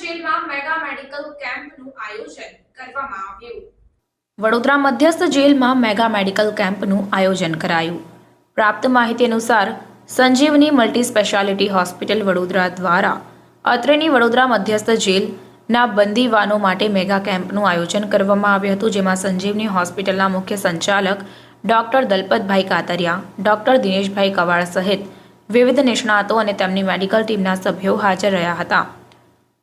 જેલમાં mega medical કેમ્પનું આયોજન કરવામાં આવ્યું। વડોદરા મધ્યસ્થ જેલમાં મેગા મેડિકલ કેમ્પનું આયોજન કરાયું। પ્રાપ્ત માહિતી અનુસાર સંજીવની મલ્ટી સ્પેશિયાલિટી હોસ્પિટલ વડોદરા દ્વારા અત્રેની વડોદરા મધ્યસ્થ જેલના બંદીવાનો માટે મેગા કેમ્પનું આયોજન કરવામાં આવ્યું હતું, જેમાં સંજીવની હોસ્પિટલના મુખ્ય સંચાલક ડોક્ટર દલપતભાઈ કાતરિયા, ડોક્ટર દિનેશભાઈ કવાળ સહિત વિવિધ નિષ્ણાતો અને તેમની મેડિકલ ટીમના સભ્યો હાજર રહ્યા હતા।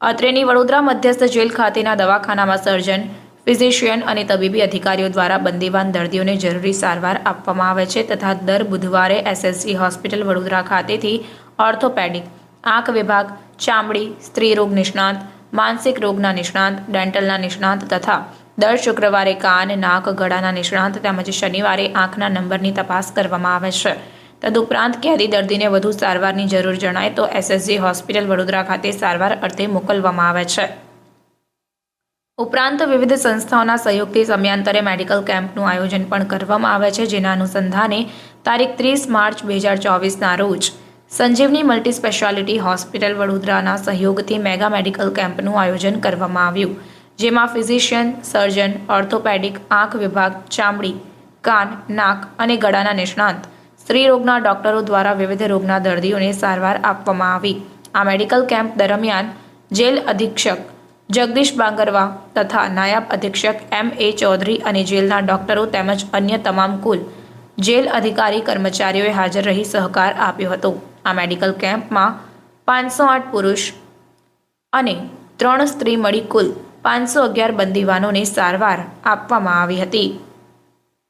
અત્રેની વડોદરા મધ્યસ્થ જેલ ખાતેના દવાખાનામાં સર્જન, ફિઝિશિયન અને તબીબી અધિકારીઓ દ્વારા બંદીવાન દર્દીઓને જરૂરી સારવાર આપવામાં આવે છે તથા દર બુધવારે એસએસજી હોસ્પિટલ વડોદરા ખાતેથી ઓર્થોપેડિક, આંખ વિભાગ, ચામડી, સ્ત્રી રોગ નિષ્ણાત, માનસિક રોગના નિષ્ણાત, ડેન્ટલના નિષ્ણાત તથા દર શુક્રવારે કાન, નાક, ગળાના નિષ્ણાત તેમજ શનિવારે આંખના નંબરની તપાસ કરવામાં આવે છે। તદુપરાંત કેદી દર્દીને વધુ સારવારની જરૂર જણાય તો એસએસજી હોસ્પિટલ વડોદરા ખાતે સારવાર અર્થે મોકલવામાં આવે છે। ઉપરાંત વિવિધ સંસ્થાઓના સહયોગથી સમયાંતરે મેડિકલ કેમ્પનું આયોજન પણ કરવામાં આવે છે, જેના અનુસંધાને તારીખ 30 માર્ચ 2024ના રોજ સંજીવની મલ્ટી સ્પેશિયાલિટી હોસ્પિટલ વડોદરાના સહયોગથી મેગા મેડિકલ કેમ્પનું આયોજન કરવામાં આવ્યું, જેમાં ફિઝિશિયન, સર્જન, ઓર્થોપેડિક, આંખ વિભાગ, ચામડી, કાન, નાક અને ગળાના નિષ્ણાત, સ્ત્રી રોગના ડોક્ટરો દ્વારા વિવિધ રોગના દર્દીઓને સારવાર આપવામાં આવી। આ મેડિકલ કેમ્પ દરમિયાન જેલ અધિક્ષક જગદીશ બાંગરવા તથા નાયબ અધિક્ષક MA ચૌધરી અને જેલના ડોક્ટરો તેમજ અન્ય તમામ કુલ જેલ અધિકારી કર્મચારીઓએ હાજર રહી સહકાર આપ્યો હતો। આ મેડિકલ કેમ્પમાં 508 પુરુષ અને 3 સ્ત્રી મળી કુલ 511 બંદીવાનોને સારવાર આપવામાં આવી હતી।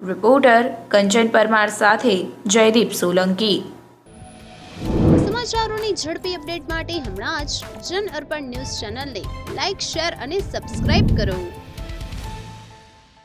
રિપોર્ટર કંચન પરમાર સાથે જયદીપ સોલંકી। સમાચારોની ઝડપી અપડેટ માટે હમણાં જ જન અર્પણ ન્યૂઝ ચેનલને લાઇક, શેર અને સબસ્ક્રાઇબ કરો।